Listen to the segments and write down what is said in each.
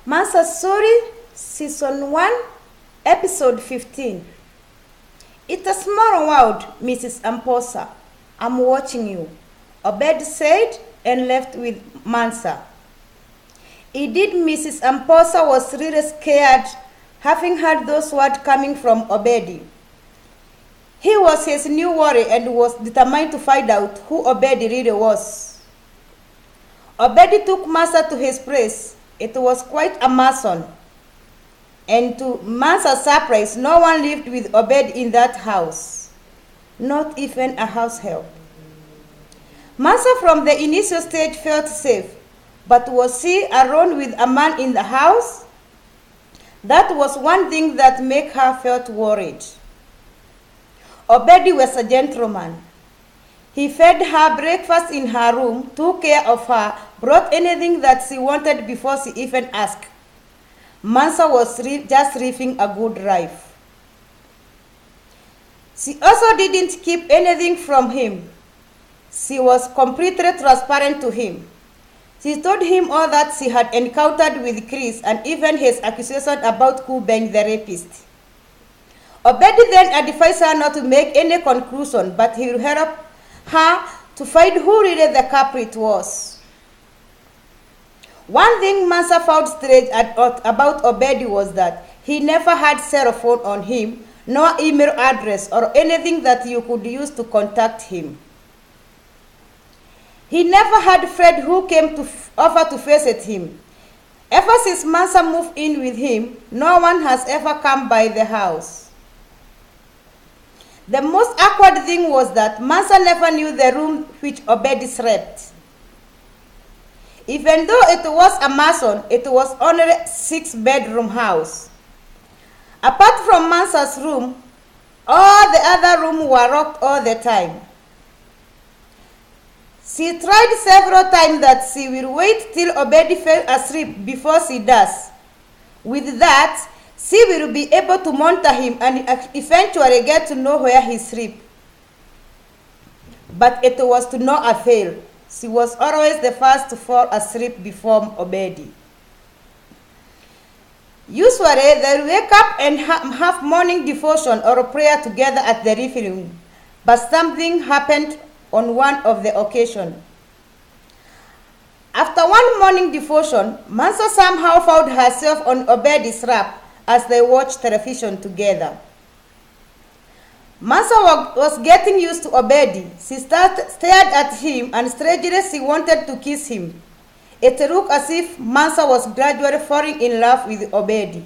Mansa Story, Season 1, Episode 15. It's a small world, Mrs. Amposa. I'm watching you, Obed said and left with Mansa. Indeed, Mrs. Amposa was really scared, having heard those words coming from Obed. He was his new worry and was determined to find out who Obed really was. Obed took Mansa to his place. It was quite a mansion, and to Mansa's surprise, no one lived with Obed in that house, not even a house help. Mansa from the initial stage felt safe, but was she alone with a man in the house? That was one thing that made her felt worried. Obed was a gentleman. He fed her breakfast in her room, took care of her, brought anything that she wanted before she even asked. Mansa was just living a good life. She also didn't keep anything from him. She was completely transparent to him. She told him all that she had encountered with Chris and even his accusation about who being the rapist. Obed then advised her not to make any conclusion, but he would help her to find who really the culprit was. One thing Mansa found strange about Obed was that he never had cell phone on him, nor email address or anything that you could use to contact him. He never had a friend who came to offer to visit him. Ever since Mansa moved in with him, no one has ever come by the house. The most awkward thing was that Mansa never knew the room which Obed slept. Even though it was a mansion, it was only a 6-bedroom house. Apart from Mansa's room, all the other rooms were locked all the time. She tried several times that she will wait till Obed fell asleep before she does. With that, she will be able to monitor him and eventually get to know where he sleeps. But it was to no avail. She was always the first to fall asleep before Obed. Usually, they wake up and have morning devotion or prayer together at the living room. But something happened on one of the occasions. After one morning devotion, Mansa somehow found herself on Obed's lap as they watched television together. Mansa was getting used to Obed. She stared at him and strangely she wanted to kiss him. It looked as if Mansa was gradually falling in love with Obed.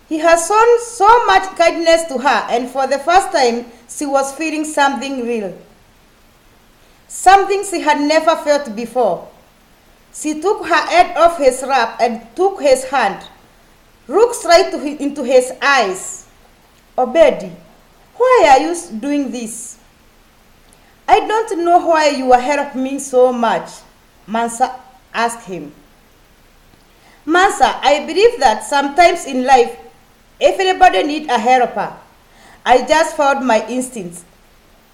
He has shown so much kindness to her, and for the first time she was feeling something real. Something she had never felt before. She took her head off his lap and took his hand, looked straight into his eyes. Obed, why are you doing this? I don't know why you help me so much, Mansa asked him. Mansa, I believe that sometimes in life, everybody needs a helper. I just followed my instincts.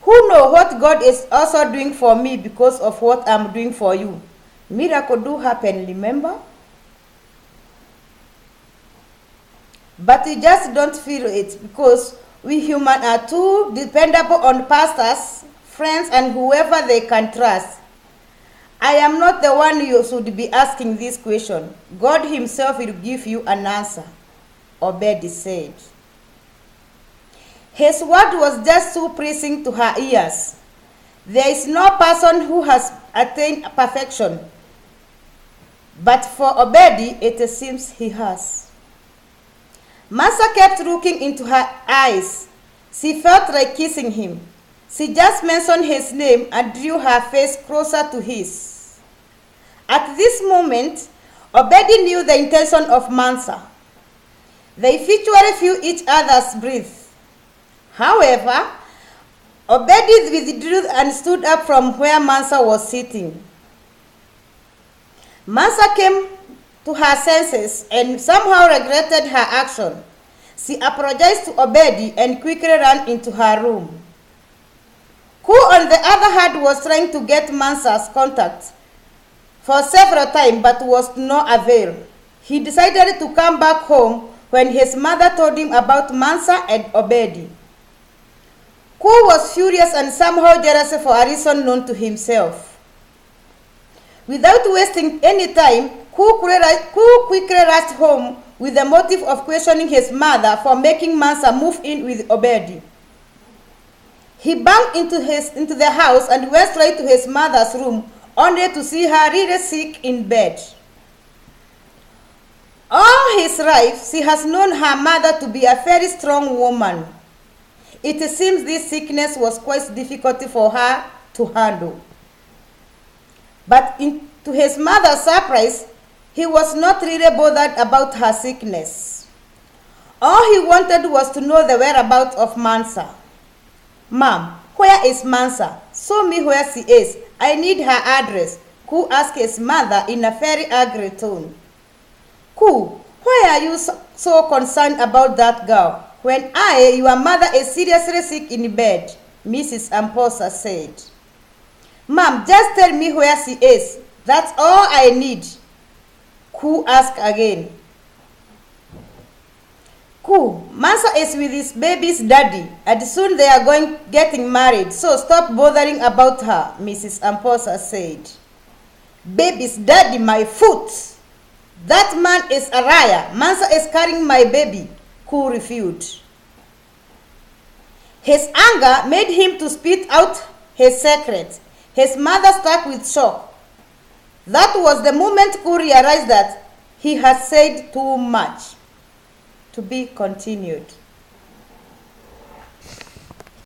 Who knows what God is also doing for me because of what I'm doing for you? Miracle do happen, remember? But you just don't feel it because we humans are too dependable on pastors, friends, and whoever they can trust. I am not the one you should be asking this question. God himself will give you an answer, Obed said. His word was just so pleasing to her ears. There is no person who has attained perfection. But for Obed, it seems he has. Mansa kept looking into her eyes. She felt like kissing him. She just mentioned his name and drew her face closer to his. At this moment, Obed knew the intention of Mansa. They virtually felt each other's breath. However, Obed withdrew and stood up from where Mansa was sitting. Mansa came to her senses and somehow regretted her action. She apologized to Obed and quickly ran into her room. Who, on the other hand, was trying to get Mansa's contact for several times but was to no avail. He decided to come back home when his mother told him about Mansa and Obedi. Ku was furious and somehow jealous for a reason known to himself. Without wasting any time, Ku quickly rushed home with the motive of questioning his mother for making Mansa move in with Obedi. He banged into the house and went straight to his mother's room, only to see her really sick in bed. All his life, she has known her mother to be a very strong woman. It seems this sickness was quite difficult for her to handle. But to his mother's surprise, he was not really bothered about her sickness. All he wanted was to know the whereabouts of Mansa. "Mom, where is Mansa? Show me where she is. I need her address," Ku asked his mother in a very angry tone. "Ku, why are you so concerned about that girl when your mother, is seriously sick in bed?" Mrs. Amposa said. "Mom, just tell me where she is. That's all I need," Ku asked again. "Ku, Mansa is with his baby's daddy, and soon they are getting married, so stop bothering about her," Mrs. Amposa said. "Baby's daddy, my foot! That man is a liar. Mansa is carrying my baby," Ku refused. His anger made him to spit out his secret. His mother struck with shock. That was the moment Ku realized that he had said too much. To be continued.